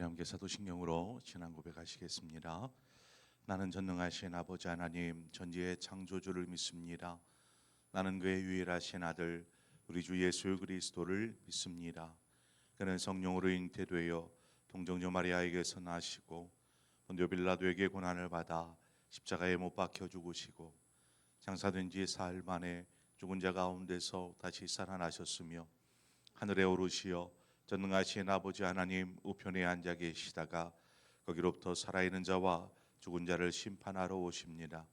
우리 함께 사도신경으로 신앙 고백하시겠습니다. 나는 전능하신 아버지 하나님 전지의 창조주를 믿습니다. 나는 그의 유일하신 아들 우리 주 예수 그리스도를 믿습니다. 그는 성령으로 잉태되어 동정녀 마리아에게서 나시고 본디오 빌라도에게 고난을 받아 십자가에 못 박혀 죽으시고 장사된 지 사흘 만에 죽은 자 가운데서 다시 살아나셨으며 하늘에 오르시어 전능하신 아버지 하나님 우편에 앉아 계시다가 거기로부터 살아있는 자와 죽은 자를 심판하러 오십니다.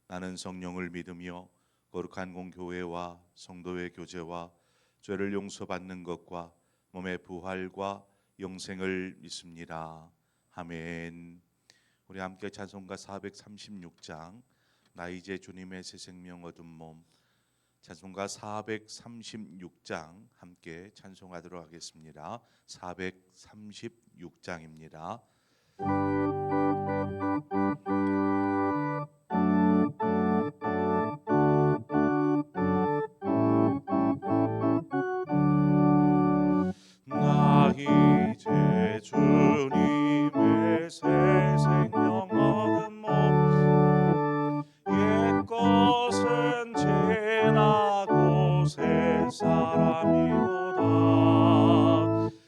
나는 성령을 믿으며 거룩한 공교회와 성도의 교제와 죄를 용서받는 것과 몸의 부활과 영생을 믿습니다. 아멘. 우리 함께 찬송가 436장 나 이제 주님의 새 생명 얻은 몸, 찬송가 436장 함께 찬송하도록 하겠습니다. 436장입니다. 나 이제 주님의 새 생명 얻은 몸, 옛 것은 지나고 새 사람이로다.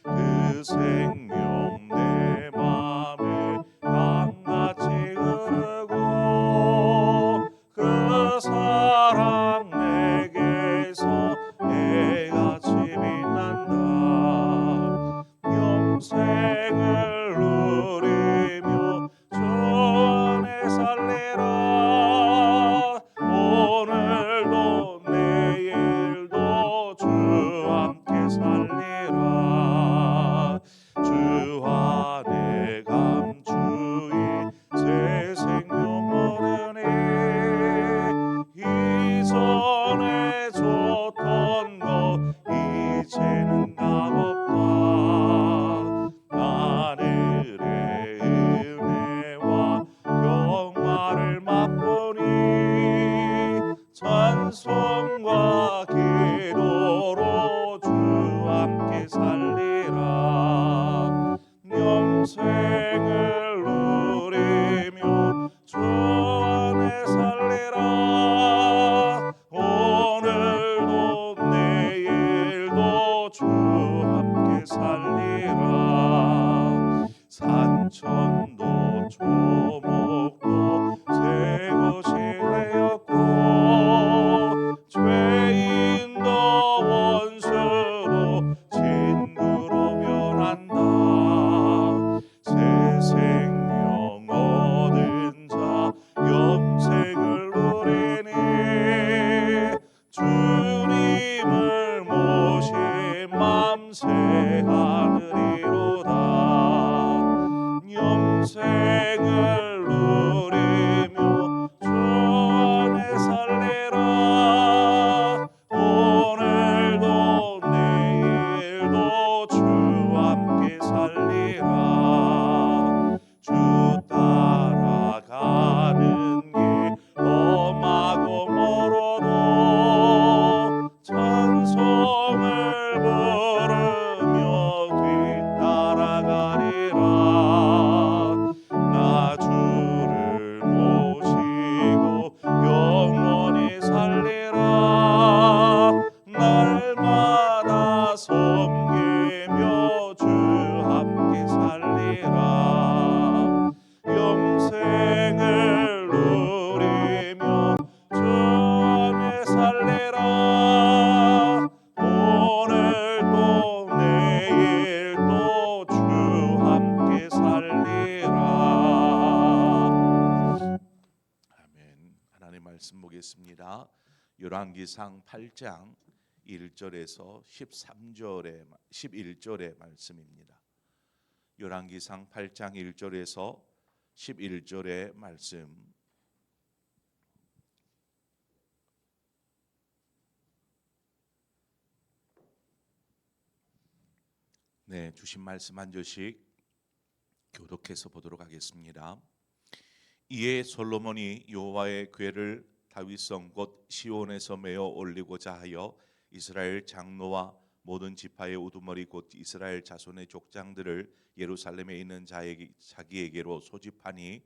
그 생명 내 맘에 강같이 흐르고 그 사랑 내게서 해같이 빛난다. 영생을 누리며 주 안에 살리라. 오늘도 내일도 주 함께 살리라. 주 안에 감추인 새 생명 얻으니 이전에 줬던 것 이제는 값없다. 하늘의 은혜와 평화를 맛보니 찬송과 기도로 주 함께 살리라. 영생을 누리며 주 안에 살리라. 오늘도 내일도 주 함께 살리라. 산천도 초목도 새 것이 되었고 죄인도 원수도 친구로 변한다. 새 생명 얻은 자 영생을 누리니 주님을 모신 맘 새 하늘이로다. 영생을 누리며 주 안에 살리라. 오늘도 내일도 주 함께 살리라. 주 따라가는 길 험하고 멀어도 찬송을 부르며 뒤따라가리라. 나 주를 모시고 영원히 살리라. 날마다 섬기며 주 함께 살리라. 영생을 누리며 주 안에 살리라. 오늘도 내일도 주 함께 살리라. 아멘. 하나님 말씀 보겠습니다. 열왕기상 8장 1절에서 11절의 말씀입니다. 열왕기상 8장 1절에서 11절의 말씀. 네, 주신 말씀 한 절씩 교독해서 보도록 하겠습니다. 이에 솔로몬이 여호와의 궤를 다윗성 곧 시온에서 메어 올리고자 하여 이스라엘 장로와 모든 지파의 우두머리 곧 이스라엘 자손의 족장들을 예루살렘에 있는 자기에게로 소집하니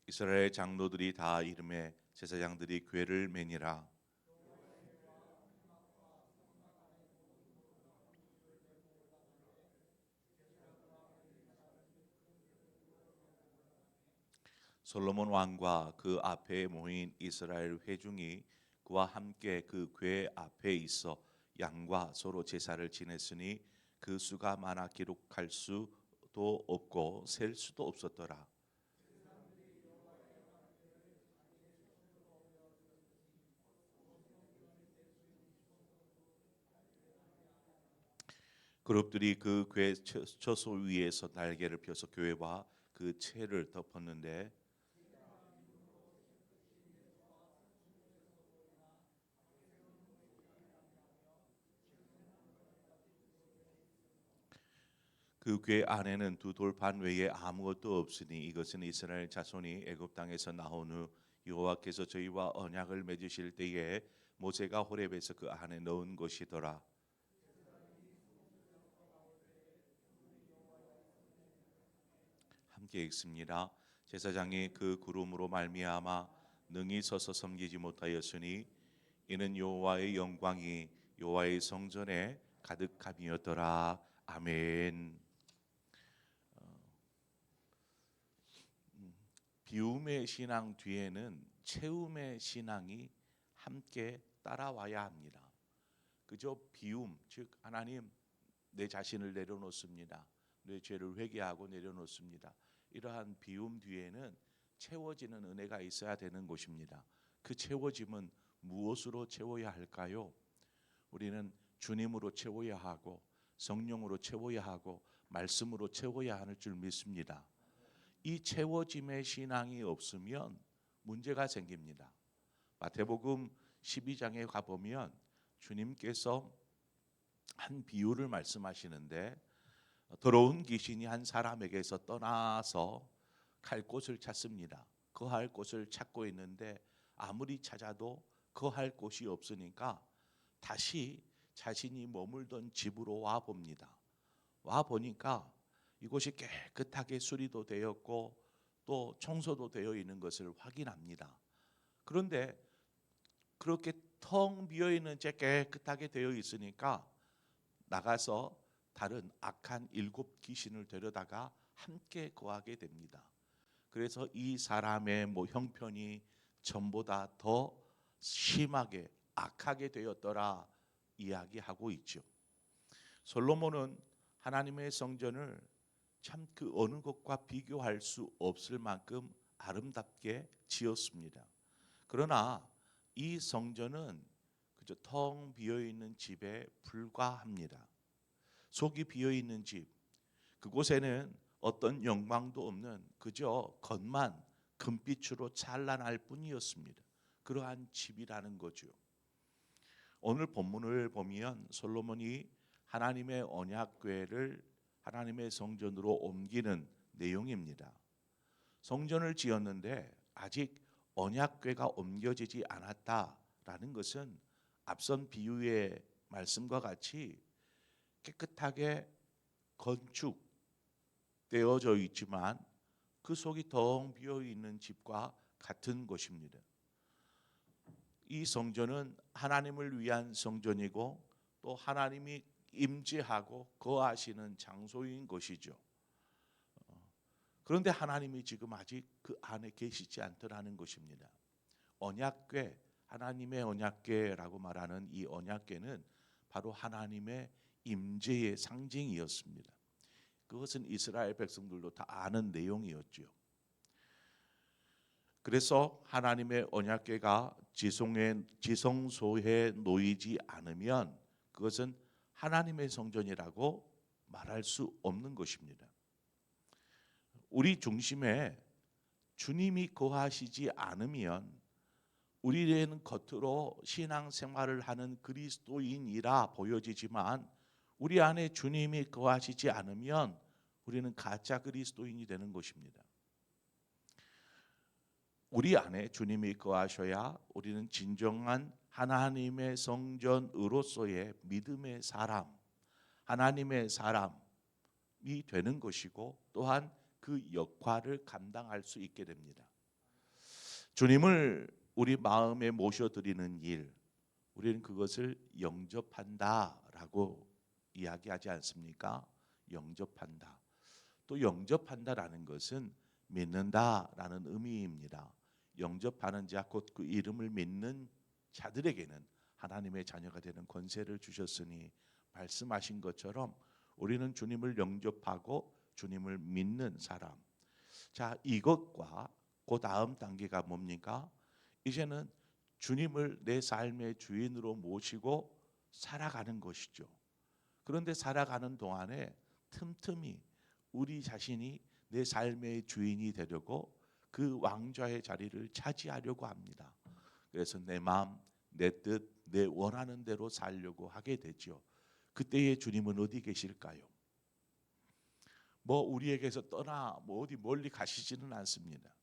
이스라엘 장로들이 다 이름에 제사장들이 궤를 매니라. 솔로몬 왕과 그 앞에 모인 이스라엘 회중이 그와 함께 그 궤 앞에 있어 양과 서로 제사를 지냈으니 그 수가 많아 기록할 수도 없고 셀 수도 없었더라. 그룹들이 그 궤 처소 위에서 날개를 펴서 교회와 그 채를 덮었는데 그 궤 안에는 두 돌판 외에 아무것도 없으니 이것은 이스라엘 자손이 애굽 땅에서 나온 후 여호와께서 저희와 언약을 맺으실 때에 모세가 호렙에서 그 안에 넣은 것이더라. 함께 읽습니다. 제사장이 그 구름으로 말미암아 능히 서서 섬기지 못하였으니 이는 여호와의 영광이 여호와의 성전에 가득함이었더라. 아멘. 비움의 신앙 뒤에는 채움의 신앙이 함께 따라와야 합니다. 그저 비움, 즉 하나님 내 자신을 내려놓습니다. 내 죄를 회개하고 내려놓습니다. 이러한 비움 뒤에는 채워지는 은혜가 있어야 되는 것입니다. 그 채워짐은 무엇으로 채워야 할까요? 우리는 주님으로 채워야 하고 성령으로 채워야 하고 말씀으로 채워야 하는 줄 믿습니다. 이 채워짐의 신앙이 없으면 문제가 생깁니다. 마태복음 12장에 가보면 주님께서 한 비유를 말씀하시는데 더러운 귀신이 한 사람에게서 떠나서 갈 곳을 찾습니다. 거할 곳을 찾고 있는데 아무리 찾아도 거할 곳이 없으니까 다시 자신이 머물던 집으로 와 봅니다. 와 보니까 이곳이 깨끗하게 수리도 되었고 또 청소도 되어 있는 것을 확인합니다. 그런데 그렇게 텅 비어 있는 채 깨끗하게 되어 있으니까 나가서 다른 악한 7 귀신을 데려다가 함께 거하게 됩니다. 그래서 이 사람의 형편이 전보다 더 심하게 악하게 되었더라 이야기하고 있죠. 솔로몬은 하나님의 성전을 참 그 어느 것과 비교할 수 없을 만큼 아름답게 지었습니다. 그러나 이 성전은 그저 텅 비어 있는 집에 불과합니다. 속이 비어 있는 집, 그곳에는 어떤 영광도 없는 그저 겉만 금빛으로 찬란할 뿐이었습니다. 그러한 집이라는 거죠. 오늘 본문을 보면 솔로몬이 하나님의 언약궤를 하나님의 성전으로 옮기는 내용입니다. 성전을 지었는데 아직 언약궤가 옮겨지지 않았다라는 것은 앞선 비유의 말씀과 같이 깨끗하게 건축되어져 있지만 그 속이 텅 비어 있는 집과 같은 것입니다. 이 성전은 하나님을 위한 성전이고 또 하나님이 임재하고 거하시는 장소인 것이죠. 그런데 하나님이 지금 아직 그 안에 계시지 않더라는 것입니다. 언약궤, 하나님의 언약궤라고 말하는 이 언약궤는 바로 하나님의 임재의 상징이었습니다. 그것은 이스라엘 백성들도 다 아는 내용이었죠. 그래서 하나님의 언약궤가 지성소에 놓이지 않으면 그것은 하나님의 성전이라고 말할 수 없는 것입니다. 우리 중심에 주님이 거하시지 않으면 우리는 겉으로 신앙생활을 하는 그리스도인이라 보여지지만 우리 안에 주님이 거하시지 않으면 우리는 가짜 그리스도인이 되는 것입니다. 우리 안에 주님이 거하셔야 우리는 진정한 하나님의 성전으로서의 믿음의 사람, 하나님의 사람이 되는 것이고 또한 그 역할을 감당할 수 있게 됩니다. 주님을 우리 마음에 모셔드리는 일, 우리는 그것을 영접한다라고 이야기하지 않습니까? 영접한다. 또 영접한다라는 것은 믿는다라는 의미입니다. 영접하는 자, 곧 그 이름을 믿는 자들에게는 하나님의 자녀가 되는 권세를 주셨으니 말씀하신 것처럼 우리는 주님을 영접하고 주님을 믿는 사람. 자, 이것과 그 다음 단계가 뭡니까? 이제는 주님을 내 삶의 주인으로 모시고 살아가는 것이죠. 그런데 살아가는 동안에 틈틈이 우리 자신이 내 삶의 주인이 되려고 그 왕좌의 자리를 차지하려고 합니다. 그래서 내 마음, 내 뜻, 내 원하는 대로 살려고 하게 되죠. 그때의 주님은 어디 계실까요? 뭐 우리에게서 떠나 어디 멀리 가시지는 않습니다.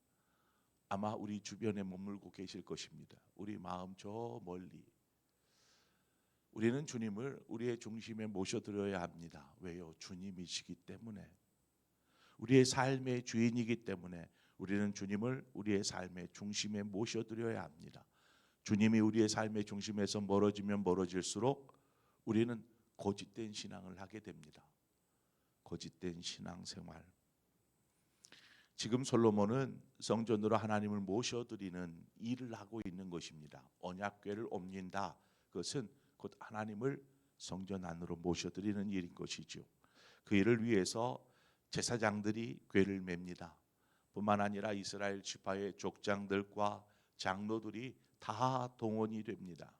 아마 우리 주변에 머물고 계실 것입니다. 우리 마음 저 멀리. 우리는 주님을 우리의 중심에 모셔드려야 합니다. 왜요? 주님이시기 때문에. 우리의 삶의 주인이기 때문에 우리는 주님을 우리의 삶의 중심에 모셔드려야 합니다. 주님이 우리의 삶의 중심에서 멀어지면 멀어질수록 우리는 거짓된 신앙을 하게 됩니다. 거짓된 신앙생활. 지금 솔로몬은 성전으로 하나님을 모셔드리는 일을 하고 있는 것입니다. 언약궤를 옮긴다. 그것은 곧 하나님을 성전 안으로 모셔드리는 일인 것이죠. 그 일을 위해서 제사장들이 궤를 맵니다. 뿐만 아니라 이스라엘 지파의 족장들과 장로들이 다 동원이 됩니다.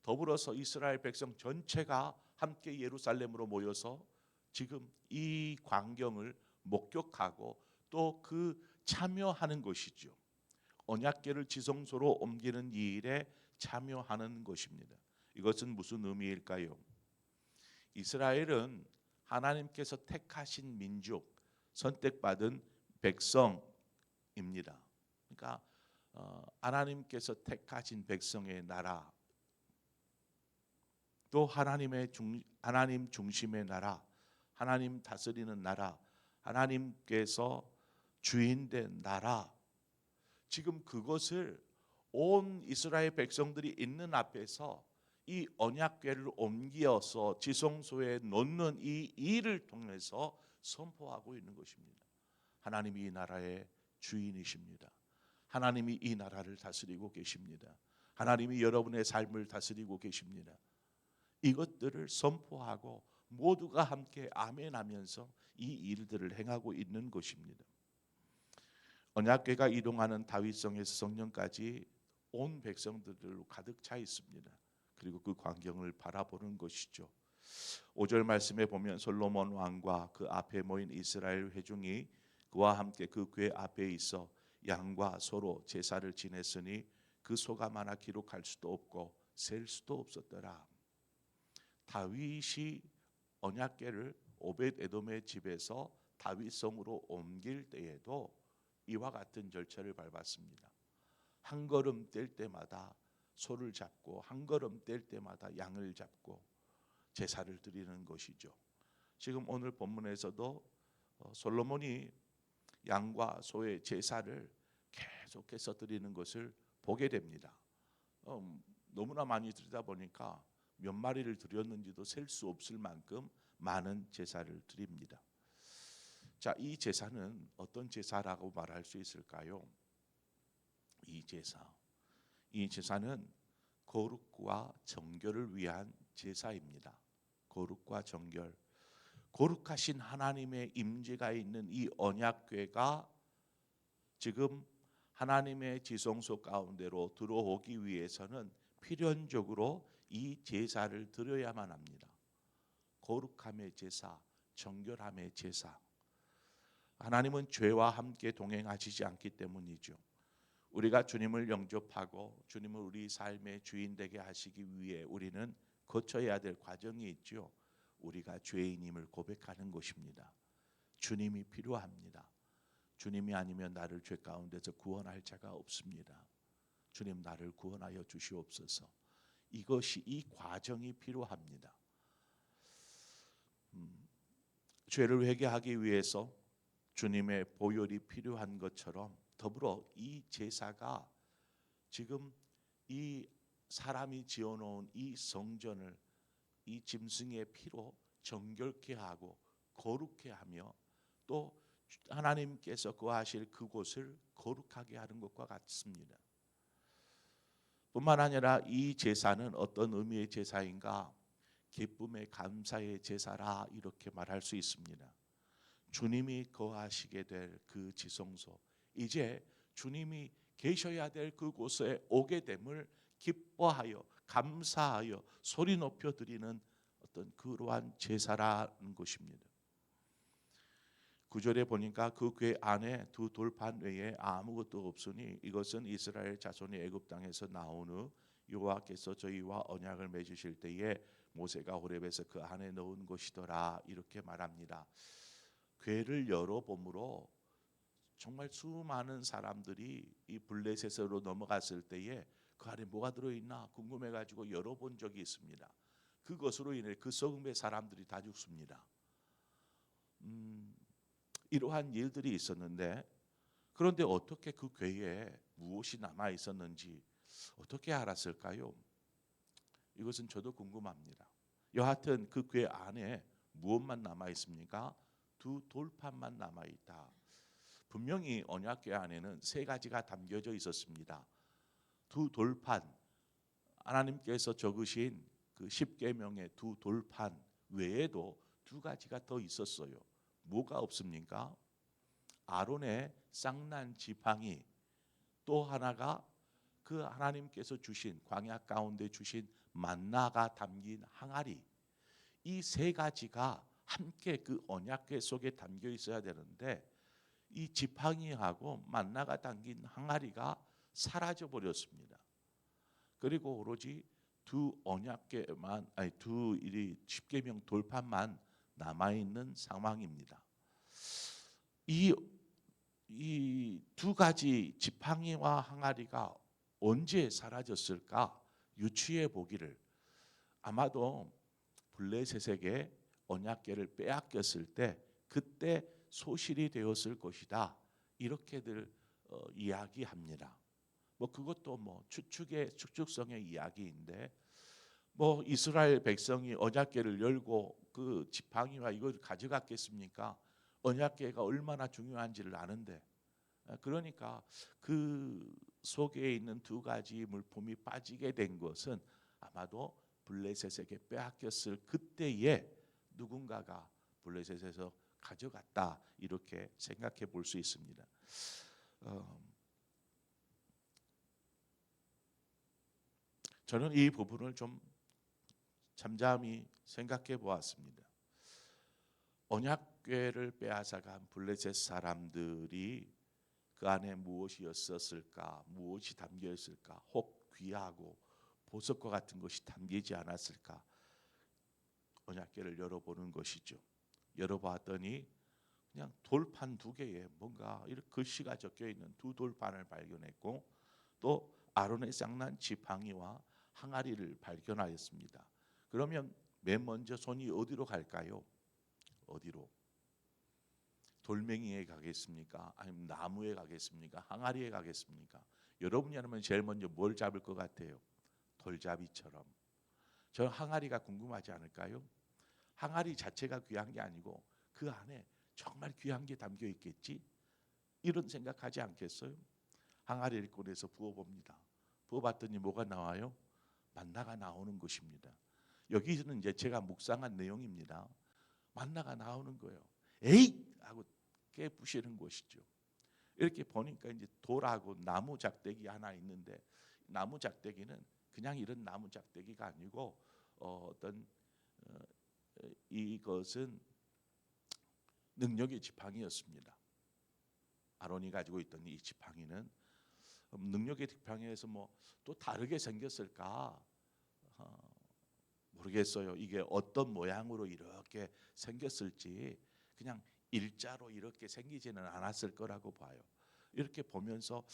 더불어서 이스라엘 백성 전체가 함께 예루살렘으로 모여서 지금 이 광경을 목격하고 또 그 참여하는 것이죠. 언약궤를 지성소로 옮기는 이 일에 참여하는 것입니다. 이것은 무슨 의미일까요? 이스라엘은 하나님께서 택하신 민족, 선택받은 백성입니다. 그러니까 하나님께서 택하신 백성의 나라, 또 하나님 중심의 나라, 하나님 다스리는 나라, 하나님께서 주인된 나라. 지금 그것을 온 이스라엘 백성들이 있는 앞에서 이 언약궤를 옮겨서 지성소에 놓는 이 일을 통해서 선포하고 있는 것입니다. 하나님이 이 나라의 주인이십니다. 하나님이 이 나라를 다스리고 계십니다. 하나님이 여러분의 삶을 다스리고 계십니다. 이것들을 선포하고 모두가 함께 아멘하면서 이 일들을 행하고 있는 것입니다. 언약궤가 이동하는 다윗성에서 성령까지 온 백성들로 가득 차 있습니다. 그리고 그 광경을 바라보는 것이죠. 5절 말씀에 보면 솔로몬 왕과 그 앞에 모인 이스라엘 회중이 그와 함께 그 궤 앞에 있어 양과 소로 제사를 지냈으니 그 소가 많아 기록할 수도 없고 셀 수도 없었더라. 다윗이 언약궤를 오벳 에돔의 집에서 다윗성으로 옮길 때에도 이와 같은 절차를 밟았습니다. 한 걸음 뗄 때마다 소를 잡고 한 걸음 뗄 때마다 양을 잡고 제사를 드리는 것이죠. 지금 오늘 본문에서도 솔로몬이 양과 소의 제사를 계속해서 드리는 것을 보게 됩니다. 너무나 많이 드리다 보니까 몇 마리를 드렸는지도 셀 수 없을 만큼 많은 제사를 드립니다. 자, 이 제사는 어떤 제사라고 말할 수 있을까요? 이 제사는 거룩과 정결을 위한 제사입니다. 거룩과 정결. 거룩하신 하나님의 임재가 있는 이 언약궤가 지금 하나님의 지성소 가운데로 들어오기 위해서는 필연적으로 이 제사를 드려야만 합니다. 거룩함의 제사, 정결함의 제사. 하나님은 죄와 함께 동행하시지 않기 때문이죠. 우리가 주님을 영접하고 주님을 우리 삶의 주인 되게 하시기 위해 우리는 거쳐야 될 과정이 있죠. 우리가 죄인임을 고백하는 것입니다. 주님이 필요합니다. 주님이 아니면 나를 죄 가운데서 구원할 자가 없습니다. 주님 나를 구원하여 주시옵소서. 이 과정이 필요합니다. 죄를 회개하기 위해서 주님의 보혈이 필요한 것처럼 더불어 이 제사가 지금 이 사람이 지어놓은 이 성전을 이 짐승의 피로 정결케 하고 거룩케 하며 또 하나님께서 거하실 그곳을 거룩하게 하는 것과 같습니다. 뿐만 아니라 이 제사는 어떤 의미의 제사인가? 기쁨의 감사의 제사라 이렇게 말할 수 있습니다. 주님이 거하시게 될 그 지성소, 이제 주님이 계셔야 될 그곳에 오게 됨을 기뻐하여 감사하여 소리 높여 드리는 어떤 그러한 제사라는 것입니다. 9절에 보니까 그 궤 안에 두 돌판 외에 아무것도 없으니 이것은 이스라엘 자손이 애굽 땅에서 나온 후 여호와께서 저희와 언약을 맺으실 때에 모세가 호렙에서 그 안에 넣은 것이더라 이렇게 말합니다. 궤를 열어보므로 정말 수많은 사람들이 이 블레셋으로 넘어갔을 때에 그 안에 뭐가 들어있나 궁금해가지고 열어본 적이 있습니다. 그것으로 인해 그 성읍의 사람들이 다 죽습니다. 이러한 일들이 있었는데 그런데 어떻게 그 궤에 무엇이 남아 있었는지 어떻게 알았을까요? 이것은 저도 궁금합니다. 여하튼 그 궤 안에 무엇만 남아 있습니까? 두 돌판만 남아 있다. 분명히 언약궤 안에는 세 가지가 담겨져 있었습니다. 두 돌판, 하나님께서 적으신 그 십계명의 두 돌판 외에도 두 가지가 더 있었어요. 뭐가 없습니까? 아론의 쌍난 지팡이, 또 하나가 그 하나님께서 주신 광야 가운데 주신 만나가 담긴 항아리, 이 세 가지가 함께 그 언약궤 속에 담겨 있어야 되는데 이 지팡이하고 만나가 담긴 항아리가 사라져 버렸습니다. 그리고 오로지 두 언약궤만 두 십계명 돌판만 남아 있는 상황입니다. 이 두 가지 지팡이와 항아리가 언제 사라졌을까 유추해 보기를, 아마도 블레셋에게 언약궤를 빼앗겼을 때 그때 소실이 되었을 것이다 이렇게들 이야기합니다. 뭐 그것도 뭐 추측성의 이야기인데 뭐 이스라엘 백성이 언약궤를 열고 그 지팡이와 이걸 가져갔겠습니까? 언약궤가 얼마나 중요한지를 아는데, 그러니까 그 속에 있는 두 가지 물품이 빠지게 된 것은 아마도 블레셋에게 빼앗겼을 그때에 누군가가 블레셋에서 가져갔다 이렇게 생각해 볼 수 있습니다. 저는 이 부분을 좀 잠잠히 생각해 보았습니다. 언약궤를 빼앗아간 블레셋 사람들이 그 안에 무엇이었을까, 무엇이 담겨 있을까, 혹 귀하고 보석과 같은 것이 담기지 않았을까. 언약궤를 열어보는 것이죠. 열어봤더니 그냥 돌판 두 개에 뭔가 이렇게 글씨가 적혀 있는 두 돌판을 발견했고 또 아론의 쌍난 지팡이와 항아리를 발견하였습니다. 그러면 맨 먼저 손이 어디로 갈까요? 어디로? 돌멩이에 가겠습니까? 아니면 나무에 가겠습니까? 항아리에 가겠습니까? 여러분이라면 제일 먼저 뭘 잡을 것 같아요? 돌잡이처럼. 저 항아리가 궁금하지 않을까요? 항아리 자체가 귀한 게 아니고 그 안에 정말 귀한 게 담겨 있겠지? 이런 생각하지 않겠어요? 항아리를 꺼내서 부어봅니다. 부어봤더니 뭐가 나와요? 만나가 나오는 것입니다. 여기서는 이제 제가 묵상한 내용입니다. 만나가 나오는 거예요. 에이! 하고 깨부시는 것이죠. 이렇게 보니까 이제 돌하고 나무 작대기 하나 있는데 나무 작대기는 그냥 이런 나무 작대기가 아니고 이것은 능력의 지팡이였습니다. 아론이 가지고 있던 이 지팡이는 능력의 지팡이에서 뭐 또 다르게 생겼을까 모르겠어요. 이게 어떤 모양으로 이렇게 생겼을지 그냥 일자로 이렇게 생기지는 않았을 거라고 봐요. 이렇게 보면서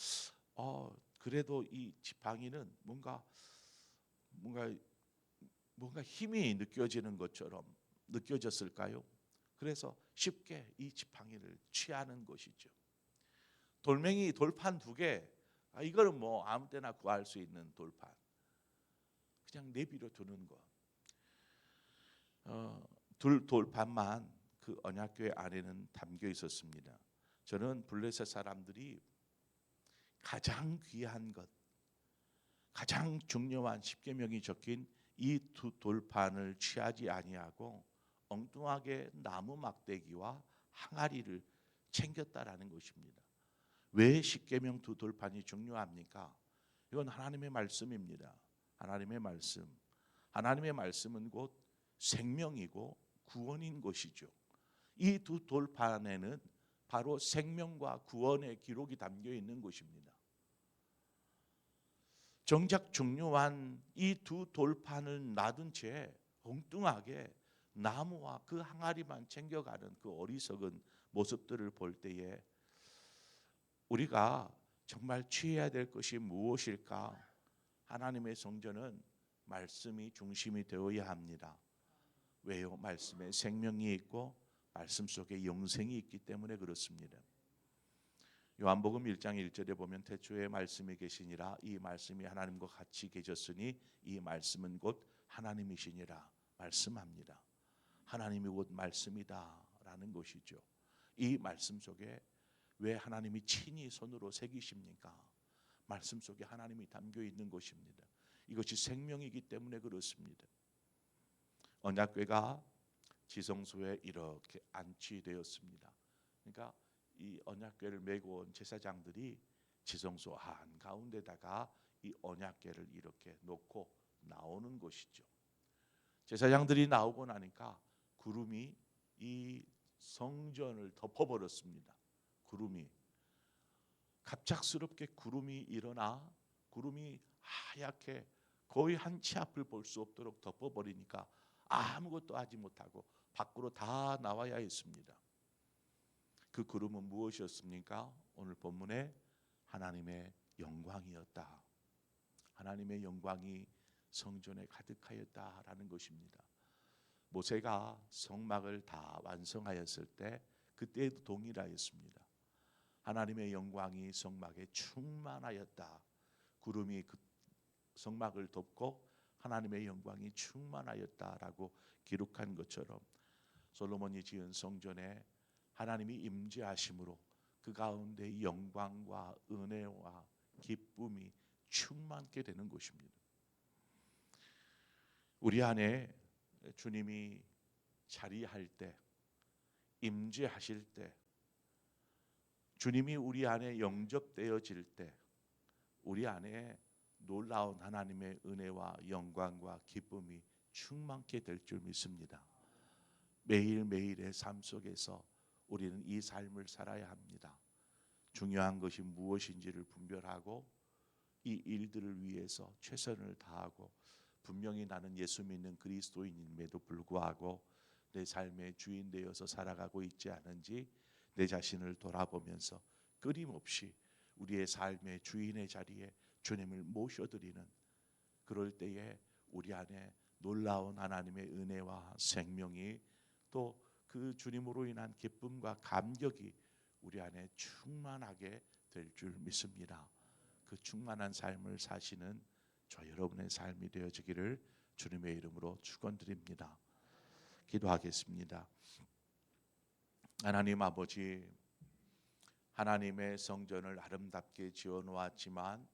그래도 이 지팡이는 뭔가 힘이 느껴지는 것처럼 느껴졌을까요? 그래서 쉽게 이 지팡이를 취하는 것이죠. 돌멩이 돌판 2개, 이거는 뭐 아무 때나 구할 수 있는 돌판, 그냥 내비로 두는 것. 돌판만 그 언약궤 안에는 담겨 있었습니다. 저는 블레셋 사람들이 가장 귀한 것, 가장 중요한 십계명이 적힌 이 2돌판을 취하지 아니하고 엉뚱하게 나무 막대기와 항아리를 챙겼다라는 것입니다. 왜 십계명 2돌판이 중요합니까? 이건 하나님의 말씀입니다. 하나님의 말씀. 하나님의 말씀은 곧 생명이고 구원인 것이죠. 이 2돌판에는 바로 생명과 구원의 기록이 담겨 있는 것입니다. 정작 중요한 이 2돌판을 놔둔 채 엉뚱하게 나무와 그 항아리만 챙겨가는 그 어리석은 모습들을 볼 때에 우리가 정말 취해야 될 것이 무엇일까? 하나님의 성전은 말씀이 중심이 되어야 합니다. 왜요? 말씀에 생명이 있고 말씀 속에 영생이 있기 때문에 그렇습니다. 요한복음 1장 1절에 보면 태초에 말씀이 계시니라, 이 말씀이 하나님과 같이 계셨으니 이 말씀은 곧 하나님이시니라 말씀합니다. 하나님이 곧 말씀이다라는 것이죠. 이 말씀 속에 왜 하나님이 친히 손으로 새기십니까? 말씀 속에 하나님이 담겨 있는 것입니다. 이것이 생명이기 때문에 그렇습니다. 언약궤가 지성소에 이렇게 안치되었습니다. 그러니까 이 언약궤를 메고 온 제사장들이 지성소 한가운데다가 이 언약궤를 이렇게 놓고 나오는 것이죠. 제사장들이 나오고 나니까 구름이 이 성전을 덮어버렸습니다. 구름이 갑작스럽게 구름이 일어나 구름이 하얗게 거의 한 치 앞을 볼 수 없도록 덮어버리니까 아무것도 하지 못하고 밖으로 다 나와야 했습니다. 그 구름은 무엇이었습니까? 오늘 본문에 하나님의 영광이었다. 하나님의 영광이 성전에 가득하였다라는 것입니다. 모세가 성막을 다 완성하였을 때 그때도 동일하였습니다. 하나님의 영광이 성막에 충만하였다. 구름이 그 성막을 덮고 하나님의 영광이 충만하였다라고 기록한 것처럼 솔로몬이 지은 성전에 하나님이 임재하심으로 그 가운데 영광과 은혜와 기쁨이 충만케 되는 것입니다. 우리 안에 주님이 자리할 때, 임재하실 때, 주님이 우리 안에 영접되어질 때 우리 안에 놀라운 하나님의 은혜와 영광과 기쁨이 충만케 될 줄 믿습니다. 매일매일의 삶 속에서 우리는 이 삶을 살아야 합니다. 중요한 것이 무엇인지를 분별하고 이 일들을 위해서 최선을 다하고 분명히 나는 예수 믿는 그리스도인임에도 불구하고 내 삶의 주인 되어서 살아가고 있지 않은지 내 자신을 돌아보면서 끊임없이 우리의 삶의 주인의 자리에 주님을 모셔드리는, 그럴 때에 우리 안에 놀라운 하나님의 은혜와 생명이 또 그 주님으로 인한 기쁨과 감격이 우리 안에 충만하게 될 줄 믿습니다. 그 충만한 삶을 사시는 저 여러분의 삶이 되어지기를 주님의 이름으로 축원드립니다. 기도하겠습니다. 하나님 아버지, 하나님의 성전을 아름답게 지어 놓았지만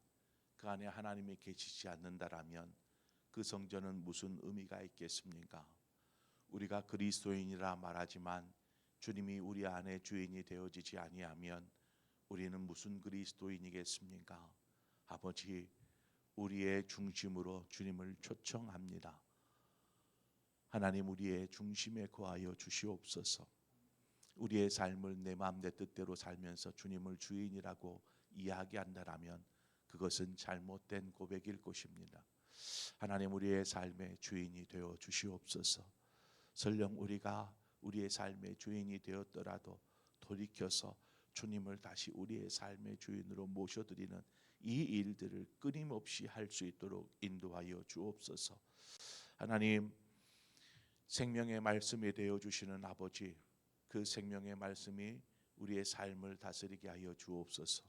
그 안에 하나님이 계시지 않는다라면 그 성전은 무슨 의미가 있겠습니까? 우리가 그리스도인이라 말하지만 주님이 우리 안에 주인이 되어지지 아니하면 우리는 무슨 그리스도인이겠습니까? 아버지, 우리의 중심으로 주님을 초청합니다. 하나님, 우리의 중심에 거하여 주시옵소서. 우리의 삶을 내 마음 내 뜻대로 살면서 주님을 주인이라고 이야기한다라면 그것은 잘못된 고백일 것입니다. 하나님, 우리의 삶의 주인이 되어 주시옵소서. 설령 우리가 우리의 삶의 주인이 되었더라도 돌이켜서 주님을 다시 우리의 삶의 주인으로 모셔드리는 이 일들을 끊임없이 할 수 있도록 인도하여 주옵소서. 하나님, 생명의 말씀이 되어 주시는 아버지, 그 생명의 말씀이 우리의 삶을 다스리게 하여 주옵소서.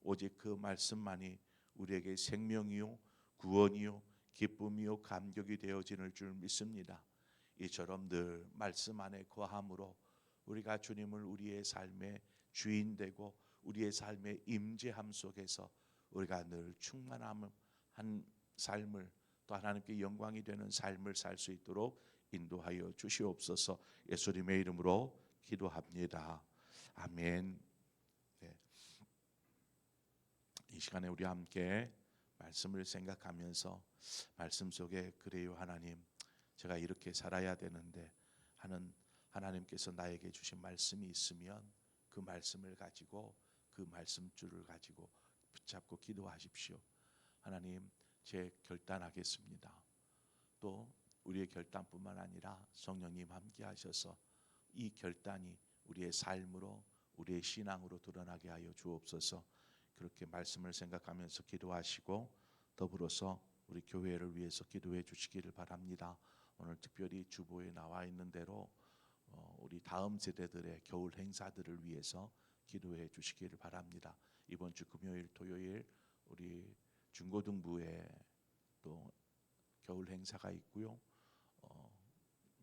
오직 그 말씀만이 우리에게 생명이요 구원이요 기쁨이요 감격이 되어지는 줄 믿습니다. 이처럼 늘 말씀 안에 거함으로 우리가 주님을 우리의 삶의 주인 되고 우리의 삶의 임재함 속에서 우리가 늘 충만함 한 삶을, 또 하나님께 영광이 되는 삶을 살 수 있도록 인도하여 주시옵소서. 예수님의 이름으로 기도합니다. 아멘. 네. 이 시간에 우리 함께 말씀을 생각하면서 말씀 속에 그래요 하나님, 제가 이렇게 살아야 되는데 하는 하나님께서 나에게 주신 말씀이 있으면 그 말씀을 가지고 그 말씀줄을 가지고 붙잡고 기도하십시오. 하나님, 제 결단하겠습니다. 또 우리의 결단뿐만 아니라 성령님 함께 하셔서 이 결단이 우리의 삶으로 우리의 신앙으로 드러나게 하여 주옵소서. 그렇게 말씀을 생각하면서 기도하시고 더불어서 우리 교회를 위해서 기도해 주시기를 바랍니다. 오늘 특별히 주보에 나와 있는 대로 우리 다음 세대들의 겨울 행사들을 위해서 기도해 주시기를 바랍니다. 이번 주 금요일, 토요일 우리 중고등부에 또 겨울 행사가 있고요.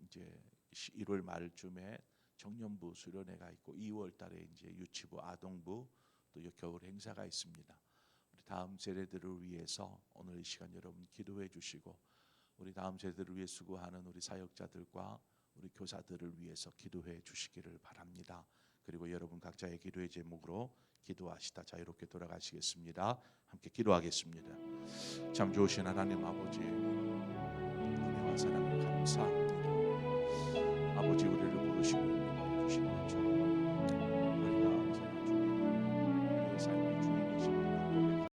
이제 1월 말쯤에 청년부 수련회가 있고 2월 달에 이제 유치부, 아동부 또 겨울 행사가 있습니다. 우리 다음 세대들을 위해서 오늘 이 시간 여러분 기도해 주시고, 우리 다음 세대를 위해 수고하는 우리 사역자들과 우리 교사들을 위해서 기도해 주시기를 바랍니다. 그리고 여러분 각자의 기도의 제목으로 기도하시다 자유롭게 돌아가시겠습니다. 함께 기도하겠습니다. 참 좋으신 하나님 아버지,